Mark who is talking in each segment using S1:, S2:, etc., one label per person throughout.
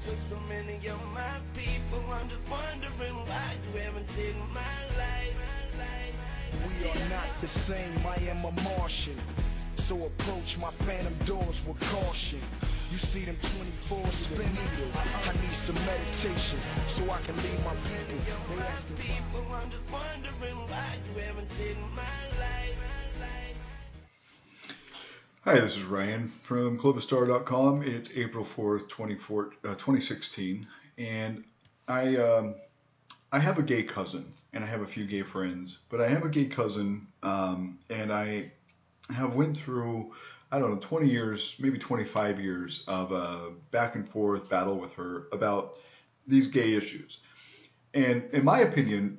S1: took so many of my people. I'm just wondering why you haven't taken my life.
S2: We are not the same, I am a Martian. So approach my phantom doors with caution. You see them 24 spin needle. I need some meditation so I can lead my people. They ask the
S1: People, I'm just wondering why you haven't taken my life.
S3: Hi, this is Ryan from clovisstar.com. It's April 4th, 2016, and I have a gay cousin, and I have a few gay friends, but I have a gay cousin, and I have went through, I don't know, 20 years, maybe 25 years of a back and forth battle with her about these gay issues. And in my opinion,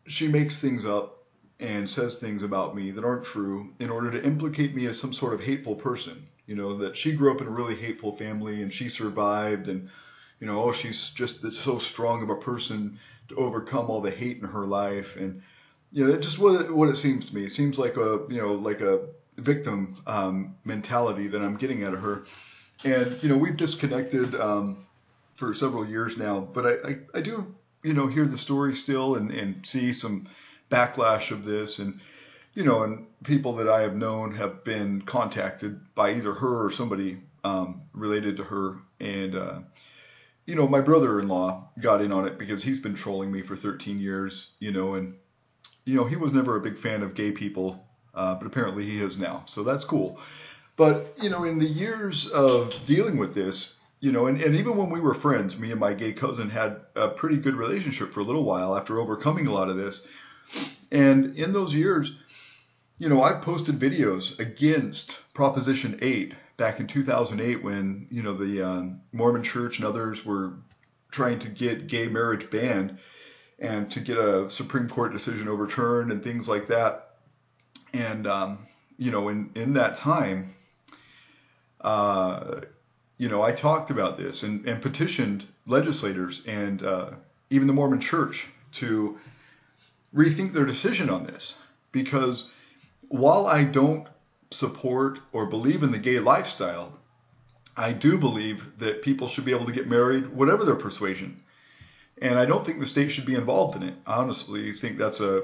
S3: she makes things up and says things about me that aren't true in order to implicate me as some sort of hateful person. You know, that she grew up in a really hateful family and she survived, and, you know, oh, she's just so strong of a person to overcome all the hate in her life. And, you know, it's just what it seems to me. It seems like a victim mentality that I'm getting out of her. And, you know, we've disconnected for several years now, but I do, you know, hear the story still and see some backlash of this, and, you know, and people that I have known have been contacted by either her or somebody related to her. And, you know, my brother-in-law got in on it because he's been trolling me for 13 years, you know, and, you know, he was never a big fan of gay people, but apparently he is now. So that's cool. But, you know, in the years of dealing with this, you know, and even when we were friends, me and my gay cousin had a pretty good relationship for a little while after overcoming a lot of this. And in those years, you know, I posted videos against Proposition 8 back in 2008 when, you know, the Mormon Church and others were trying to get gay marriage banned and to get a Supreme Court decision overturned and things like that. And, you know, in that time, you know, I talked about this and petitioned legislators and even the Mormon Church to rethink their decision on this, because while I don't support or believe in the gay lifestyle, I do believe that people should be able to get married whatever their persuasion, and I don't think the state should be involved in it. I honestly think that's a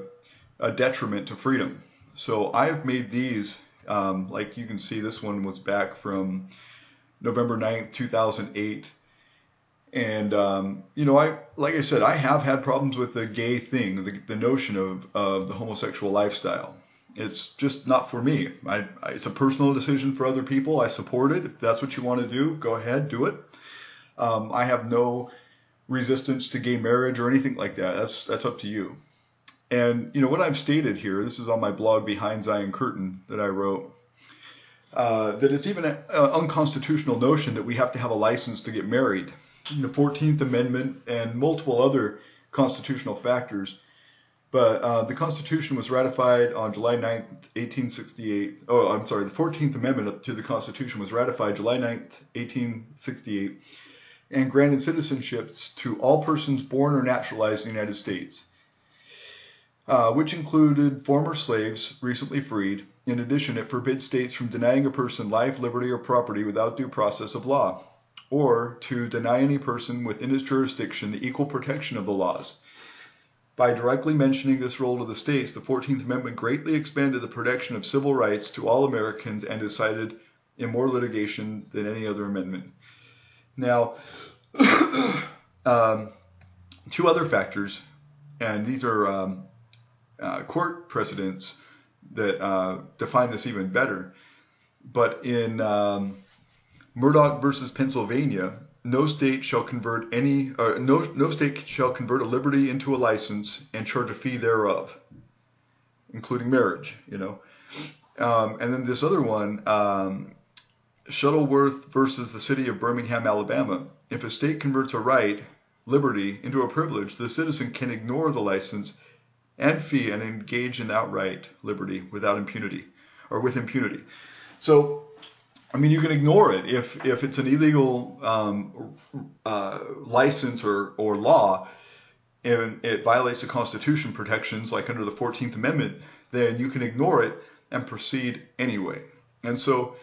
S3: detriment to freedom. So I've made these, like you can see, this one was back from November 9th, 2008. And, you know, like I said, I have had problems with the gay thing, the notion of the homosexual lifestyle. It's just not for me. It's a personal decision for other people. I support it. If that's what you want to do, go ahead, do it. I have no resistance to gay marriage or anything like that. That's up to you. And, you know, what I've stated here, this is on my blog Behind Zion Curtain that I wrote, that it's even an unconstitutional notion that we have to have a license to get married. The 14th Amendment and multiple other constitutional factors. But the Constitution was ratified on July 9th, 1868. Oh, I'm sorry, the 14th Amendment to the Constitution was ratified July 9th, 1868, and granted citizenships to all persons born or naturalized in the United States, which included former slaves recently freed. In addition, it forbids states from denying a person life, liberty, or property without due process of law, or to deny any person within its jurisdiction the equal protection of the laws. By directly mentioning this role to the states, the 14th Amendment greatly expanded the protection of civil rights to all Americans and is cited in more litigation than any other amendment. Now, two other factors, and these are court precedents that define this even better, but in Murdoch versus Pennsylvania, no state shall convert no state shall convert a liberty into a license and charge a fee thereof, including marriage. You know, and then this other one, Shuttleworth versus the city of Birmingham, Alabama. If a state converts a right, liberty, into a privilege, the citizen can ignore the license and fee and engage in outright liberty without impunity, or with impunity. So, I mean, you can ignore it if it's an illegal license or law, and it violates the Constitution protections, like under the 14th Amendment, then you can ignore it and proceed anyway. And so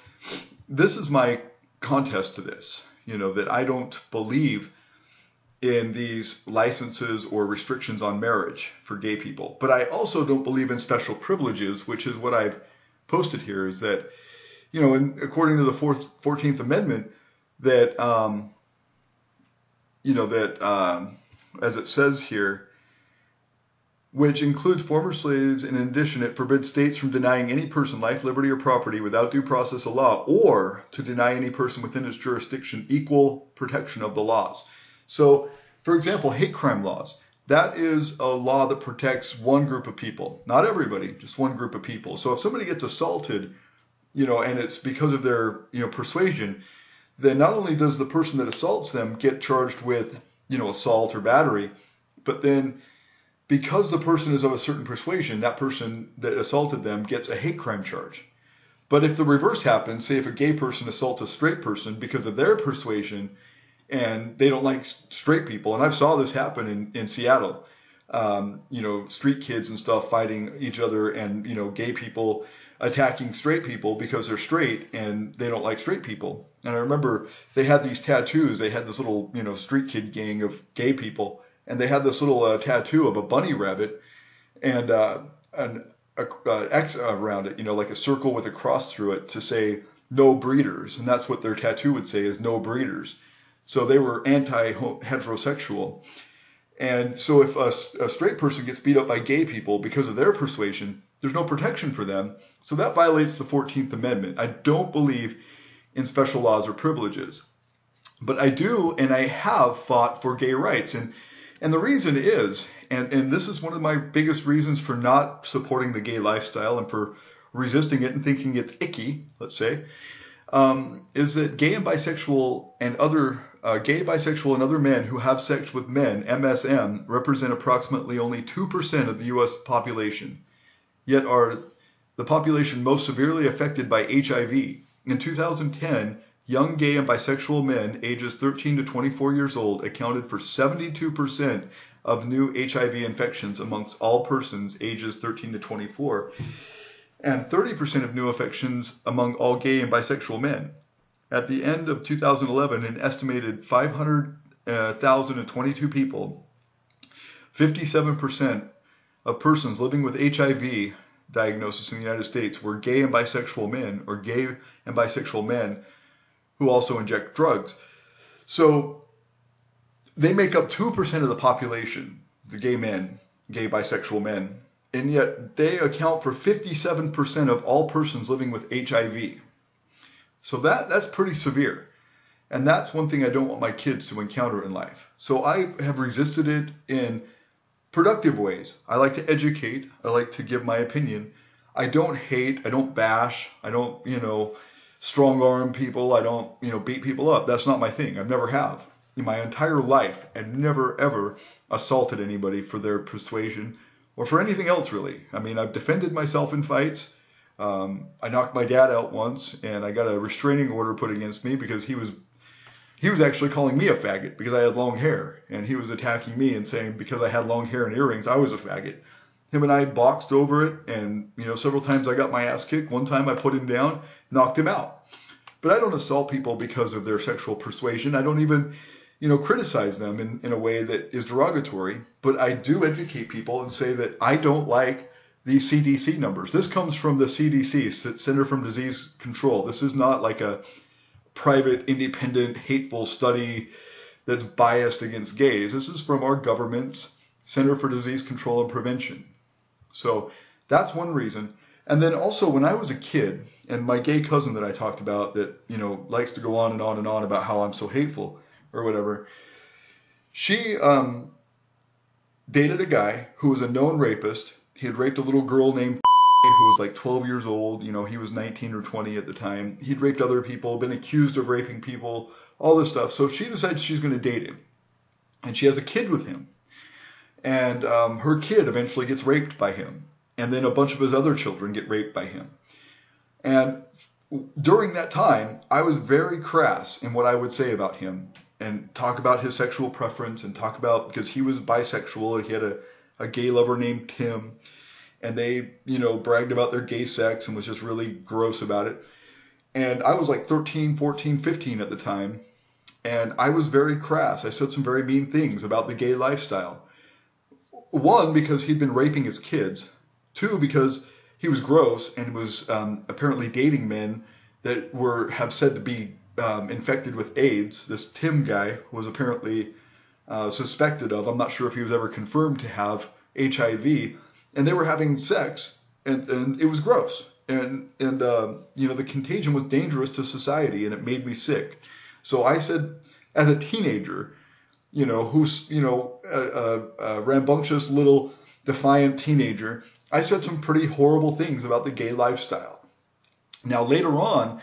S3: this is my contest to this. that I don't believe in these licenses or restrictions on marriage for gay people. But I also don't believe in special privileges, which is what I've posted here, is that, according to the 14th Amendment, that, as it says here, which includes former slaves, and in addition, it forbids states from denying any person life, liberty, or property without due process of law, or to deny any person within its jurisdiction equal protection of the laws. So, for example, hate crime laws. That is a law that protects one group of people. Not everybody, just one group of people. So if somebody gets assaulted, and it's because of their, persuasion, then not only does the person that assaults them get charged with, assault or battery, but then because the person is of a certain persuasion, that person that assaulted them gets a hate crime charge. But if the reverse happens, say if a gay person assaults a straight person because of their persuasion, and they don't like straight people, and I've saw this happen in Seattle, street kids and stuff fighting each other, and, gay people attacking straight people because they're straight and they don't like straight people. And I remember they had these tattoos. They had this little, street kid gang of gay people, and they had this little tattoo of a bunny rabbit and an X around it, like a circle with a cross through it to say no breeders. And that's what their tattoo would say, is no breeders. So they were anti-heterosexual. And so if a straight person gets beat up by gay people because of their persuasion, there's no protection for them. So that violates the 14th Amendment. I don't believe in special laws or privileges. But I do, and I have fought for gay rights. And the reason is, and this is one of my biggest reasons for not supporting the gay lifestyle and for resisting it and thinking it's icky, let's say, is that gay, bisexual, and other men who have sex with men, MSM, represent approximately only 2% of the U.S. population, yet are the population most severely affected by HIV. In 2010, young gay and bisexual men ages 13 to 24 years old accounted for 72% of new HIV infections amongst all persons ages 13 to 24, and 30% of new infections among all gay and bisexual men. At the end of 2011, an estimated 500,022 people, 57% of persons living with HIV diagnosis in the United States were gay and bisexual men, or gay and bisexual men who also inject drugs. So they make up 2% of the population, the gay men, gay bisexual men, and yet they account for 57% of all persons living with HIV. So that's pretty severe. And that's one thing I don't want my kids to encounter in life. So I have resisted it in productive ways. I like to educate. I like to give my opinion. I don't hate. I don't bash. I don't, strong arm people. I don't, beat people up. That's not my thing. I've never have. In my entire life, I've never, ever assaulted anybody for their persuasion or for anything else, really. I mean, I've defended myself in fights. I knocked my dad out once, and I got a restraining order put against me because he was actually calling me a faggot because I had long hair, and he was attacking me and saying because I had long hair and earrings, I was a faggot. Him and I boxed over it, and several times I got my ass kicked. One time I put him down, knocked him out. But I don't assault people because of their sexual persuasion. I don't even criticize them in a way that is derogatory. But I do educate people and say that I don't like these CDC numbers. This comes from the CDC, Center for Disease Control. This is not like a private, independent, hateful study that's biased against gays. This is from our government's Center for Disease Control and Prevention. So that's one reason. And then also when I was a kid, and my gay cousin that I talked about that, likes to go on and on and on about how I'm so hateful or whatever, she dated a guy who was a known rapist. He had raped a little girl named who was like 12 years old. He was 19 or 20 at the time. He'd raped other people, been accused of raping people, all this stuff. So she decides she's going to date him. And she has a kid with him. And her kid eventually gets raped by him. And then a bunch of his other children get raped by him. And during that time, I was very crass in what I would say about him and talk about his sexual preference and talk about, because he was bisexual and he had a gay lover named Tim. And they, bragged about their gay sex and was just really gross about it. And I was like 13, 14, 15 at the time. And I was very crass. I said some very mean things about the gay lifestyle. One, because he'd been raping his kids. Two, because he was gross and was apparently dating men that have said to be infected with AIDS. This Tim guy was apparently suspected of, I'm not sure if he was ever confirmed to have HIV, and they were having sex, and it was gross. And the contagion was dangerous to society, and it made me sick. So I said, as a teenager, who's, a rambunctious little defiant teenager, I said some pretty horrible things about the gay lifestyle. Now, later on,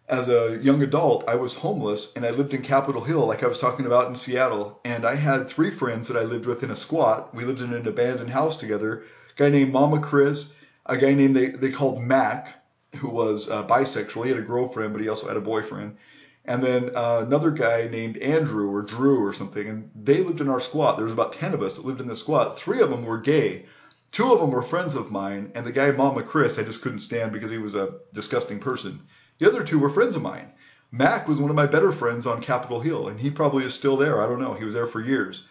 S3: as a young adult, I was homeless, and I lived in Capitol Hill, like I was talking about in Seattle, and I had 3 friends that I lived with in a squat. We lived in an abandoned house together. A guy named Mama Chris, a guy named they called Mac, who was bisexual. He had a girlfriend, but he also had a boyfriend. And then another guy named Andrew or Drew or something, and they lived in our squat. There was about 10 of us that lived in the squat. 3 of them were gay. 2 of them were friends of mine, and the guy Mama Chris I just couldn't stand because he was a disgusting person. The other 2 were friends of mine. Mac was one of my better friends on Capitol Hill, and he probably is still there. I don't know. He was there for years.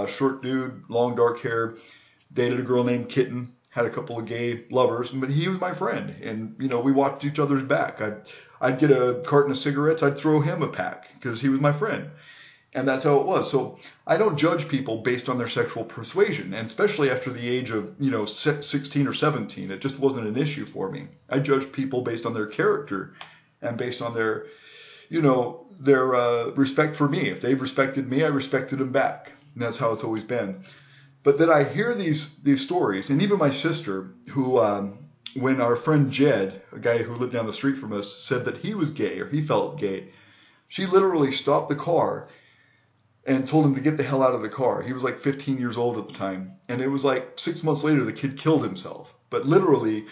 S3: Short dude, long dark hair, dated a girl named Kitten, had a couple of gay lovers, but he was my friend, and we watched each other's back. I'd get a carton of cigarettes, I'd throw him a pack because he was my friend. And that's how it was. So I don't judge people based on their sexual persuasion, and especially after the age of 16 or 17, it just wasn't an issue for me. I judge people based on their character and based on their respect for me. If they've respected me, I respected them back, and that's how it's always been. But then I hear these stories, and even my sister, who when our friend Jed, a guy who lived down the street from us, said that he was gay or he felt gay, she literally stopped the car and told him to get the hell out of the car. He was like 15 years old at the time. And it was like 6 months later, the kid killed himself. But literally,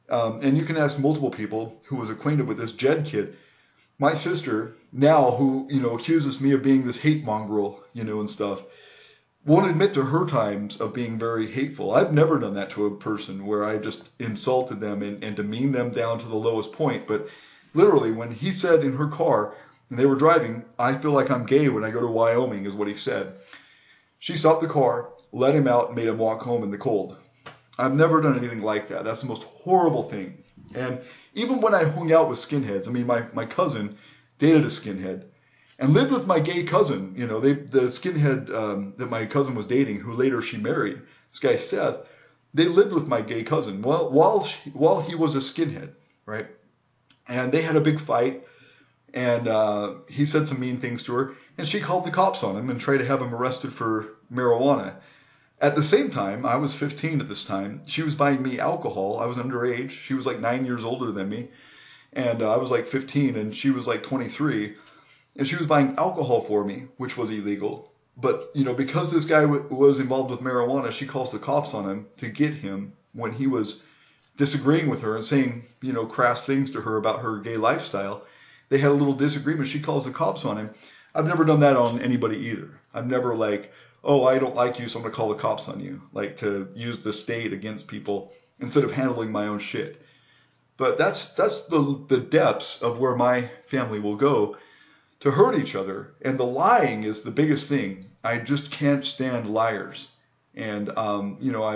S3: and you can ask multiple people who was acquainted with this Jed kid, my sister now, who, accuses me of being this hate mongrel, and stuff, won't admit to her times of being very hateful. I've never done that to a person where I just insulted them and demeaned them down to the lowest point. But literally, when he said in her car, and they were driving, I feel like I'm gay when I go to Wyoming, is what he said. She stopped the car, let him out, and made him walk home in the cold. I've never done anything like that. That's the most horrible thing. And even when I hung out with skinheads, my cousin dated a skinhead and lived with my gay cousin. The skinhead that my cousin was dating, who later she married, this guy Seth, they lived with my gay cousin while he was a skinhead, right? And they had a big fight. And he said some mean things to her, and she called the cops on him and tried to have him arrested for marijuana. At the same time, I was 15 at this time. She was buying me alcohol. I was underage. She was like 9 years older than me, and I was like 15, and she was like 23. And she was buying alcohol for me, which was illegal. But because this guy was involved with marijuana, she calls the cops on him to get him when he was disagreeing with her and saying crass things to her about her gay lifestyle. They had a little disagreement. She calls the cops on him. I've never done that on anybody either. I've never oh, I don't like you, so I'm going to call the cops on you. To use the state against people instead of handling my own shit. But that's the depths of where my family will go to hurt each other. And the lying is the biggest thing. I just can't stand liars. And, I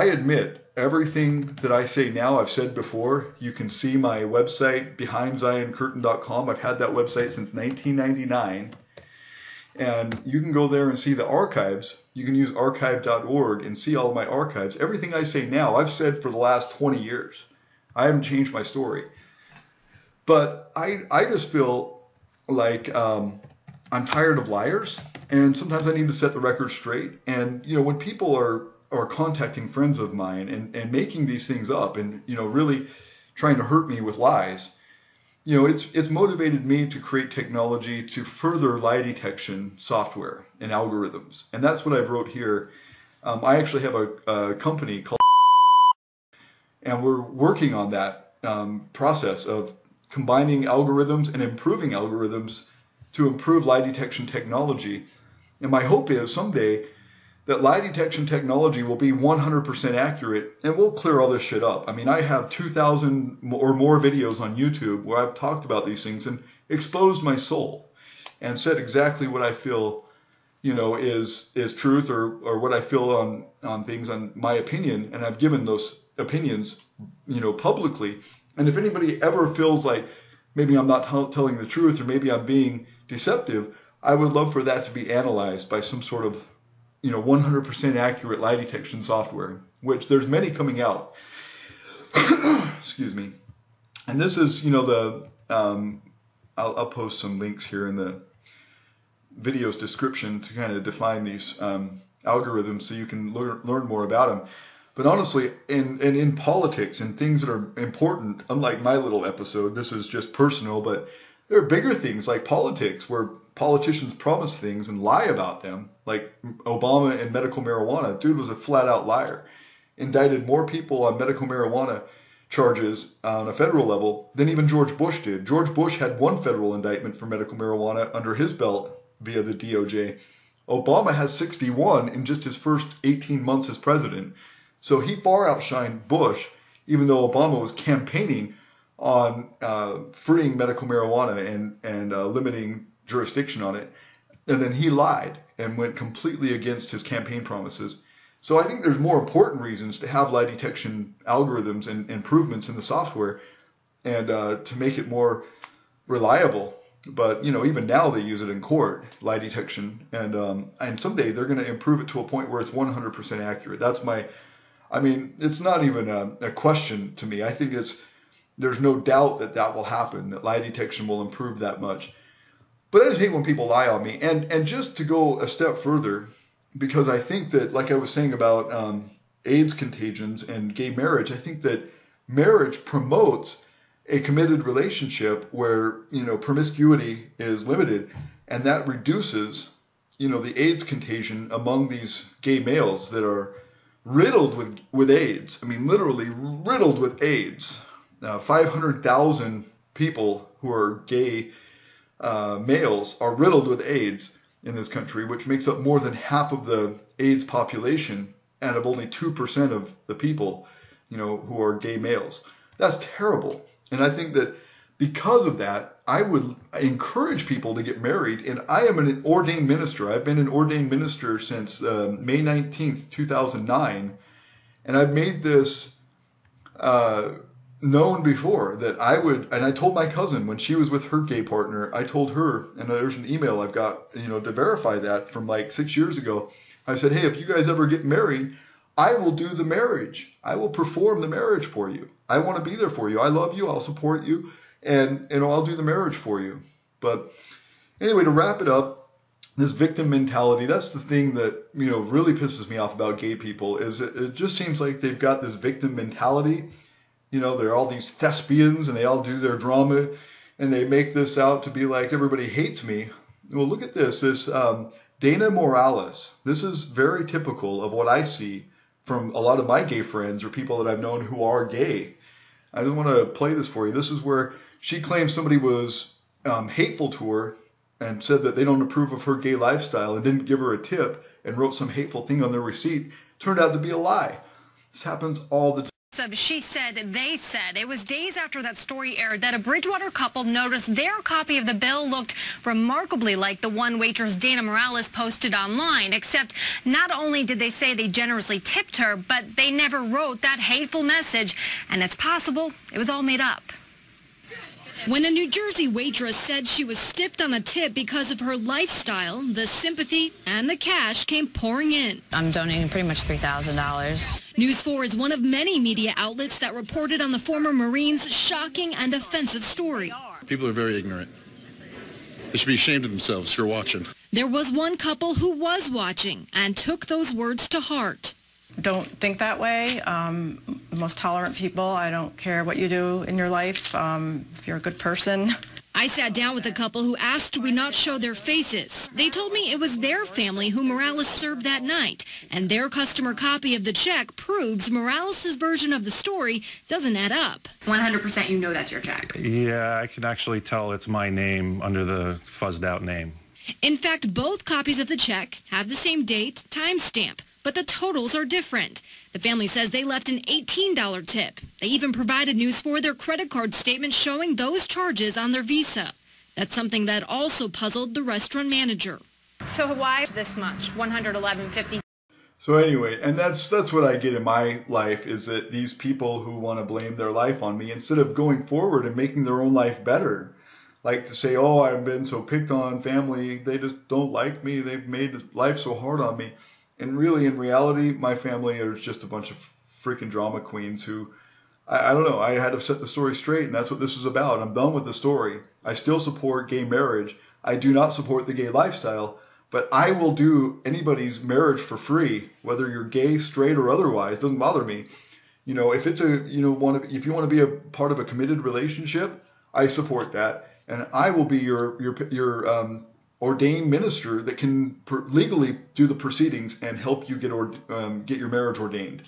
S3: admit, everything that I say now, I've said before. You can see my website, BehindZionCurtain.com. I've had that website since 1999. And you can go there and see the archives. You can use archive.org and see all of my archives. Everything I say now, I've said for the last 20 years. I haven't changed my story. But I just feel like I'm tired of liars. And sometimes I need to set the record straight. And, when people are contacting friends of mine and making these things up and, really trying to hurt me with lies, it's motivated me to create technology to further lie detection software and algorithms. And that's what I've wrote here. I actually have a company called, and we're working on that process of combining algorithms and improving algorithms to improve lie detection technology. And my hope is someday that lie detection technology will be 100% accurate and we'll clear all this shit up. I mean, I have 2,000 or more videos on YouTube where I've talked about these things and exposed my soul and said exactly what I feel, you know, is truth or what I feel on things, on my opinion, and I've given those opinions, you know, publicly. And if anybody ever feels like maybe I'm not telling the truth or maybe I'm being deceptive, I would love for that to be analyzed by some sort of, you know, 100% accurate lie detection software, which there's many coming out. Excuse me. And this is, you know, the, I'll post some links here in the video's description to kind of define these algorithms so you can learn more about them. But honestly, in politics and things that are important, unlike my little episode, this is just personal, but there are bigger things like politics where politicians promise things and lie about them, like Obama and medical marijuana. Dude was a flat out liar. Indicted more people on medical marijuana charges on a federal level than even George Bush did. George Bush had one federal indictment for medical marijuana under his belt via the DOJ. Obama has 61 in just his first 18 months as president. So he far outshined Bush, even though Obama was campaigning on freeing medical marijuana and limiting jurisdiction on it. And then he lied and went completely against his campaign promises. So I think there's more important reasons to have lie detection algorithms and improvements in the software and to make it more reliable. But, you know, even now they use it in court, lie detection. And someday they're going to improve it to a point where it's 100% accurate. That's my, I mean, it's not even a question to me. I think there's no doubt that will happen, that lie detection will improve that much. But I just hate when people lie on me. And just to go a step further, because I think that, like I was saying about AIDS contagions and gay marriage, I think that marriage promotes a committed relationship where, you know, promiscuity is limited, and that reduces, you know, the AIDS contagion among these gay males that are riddled with AIDS. I mean, literally riddled with AIDS. 500,000 people who are gay males are riddled with AIDS in this country, which makes up more than half of the AIDS population and of only 2% of the people, you know, who are gay males. That's terrible. And I think that because of that, I would encourage people to get married. And I am an ordained minister. I've been an ordained minister since May 19th, 2009. And I've made this known before that I would, and I told my cousin when she was with her gay partner, I told her, and there's an email I've got, you know, to verify that from like 6 years ago. I said, hey, if you guys ever get married, I will do the marriage. I will perform the marriage for you. I want to be there for you. I love you. I'll support you. And, you know, I'll do the marriage for you. But anyway, to wrap it up, this victim mentality, that's the thing that, you know, really pisses me off about gay people, is it just seems like they've got this victim mentality. You know, they're all these thespians and they all do their drama and they make this out to be like everybody hates me. Well, look at this. This Dana Morales. This is very typical of what I see from a lot of my gay friends or people that I've known who are gay. I just want to play this for you. This is where she claims somebody was hateful to her and said that they don't approve of her gay lifestyle and didn't give her a tip and wrote some hateful thing on their receipt. Turned out to be a lie. This happens all the time.
S4: She said, they said. It was days after that story aired that a Bridgewater couple noticed their copy of the bill looked remarkably like the one waitress Dana Morales posted online, except not only did they say they generously tipped her, but they never wrote that hateful message, and it's possible it was all made up. When a New Jersey waitress said she was stiffed on a tip because of her lifestyle, the sympathy and the cash came pouring in.
S5: I'm donating pretty much $3,000.
S4: News 4 is one of many media outlets that reported on the former Marine's shocking and offensive story.
S6: People are very ignorant. They should be ashamed of themselves for watching.
S4: There was one couple who was watching and took those words to heart.
S7: Don't think that way. Most tolerant people, I don't care what you do in your life, if you're a good person.
S4: I sat down with a couple who asked we not show their faces. They told me it was their family who Morales served that night, and their customer copy of the check proves Morales' version of the story doesn't add up.
S8: 100% you know that's your check?
S9: Yeah, I can actually tell it's my name under the fuzzed out name.
S8: In fact, both copies of the check have the same date, timestamp, but the totals are different. The family says they left an $18 tip. They even provided news for their credit card statement showing those charges on their Visa. That's something that also puzzled the restaurant manager.
S4: So why this much? $111.50.
S3: So anyway, and that's what I get in my life, is that these people who want to blame their life on me, instead of going forward and making their own life better, like to say, oh, I've been so picked on, family, they just don't like me, they've made life so hard on me. And really, in reality, my family are just a bunch of freaking drama queens who, I don't know, I had to set the story straight, and that's what this is about. I'm done with the story. I still support gay marriage. I do not support the gay lifestyle, but I will do anybody's marriage for free, whether you're gay, straight, or otherwise. Doesn't bother me. You know, if it's if you want to be a part of a committed relationship, I support that, and I will be your ordained minister that can legally do the proceedings and help you get your marriage ordained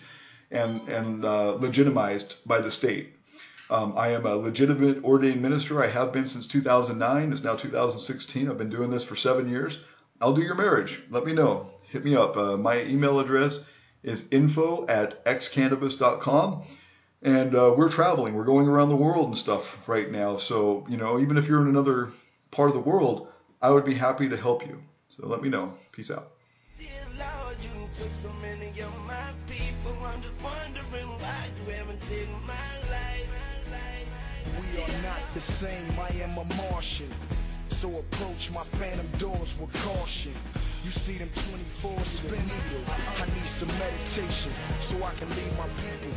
S3: and legitimized by the state. I am a legitimate ordained minister. I have been since 2009. It's now 2016. I've been doing this for 7 years. I'll do your marriage. Let me know. Hit me up. My email address is info@xcannabis.com. And we're traveling. We're going around the world and stuff right now. So, you know, even if you're in another part of the world, I would be happy to help you. So let me know. Peace out.
S1: Dear Lord, you took so many of my people. I'm just wondering why you haven't taken my life.
S2: We are not the same, I am a Martian. So approach my phantom doors with caution. You see them 24 spin needle. I need some meditation so I can leave my people.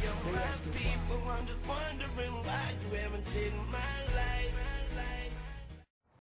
S1: I'm just wondering why you haven't taken my life.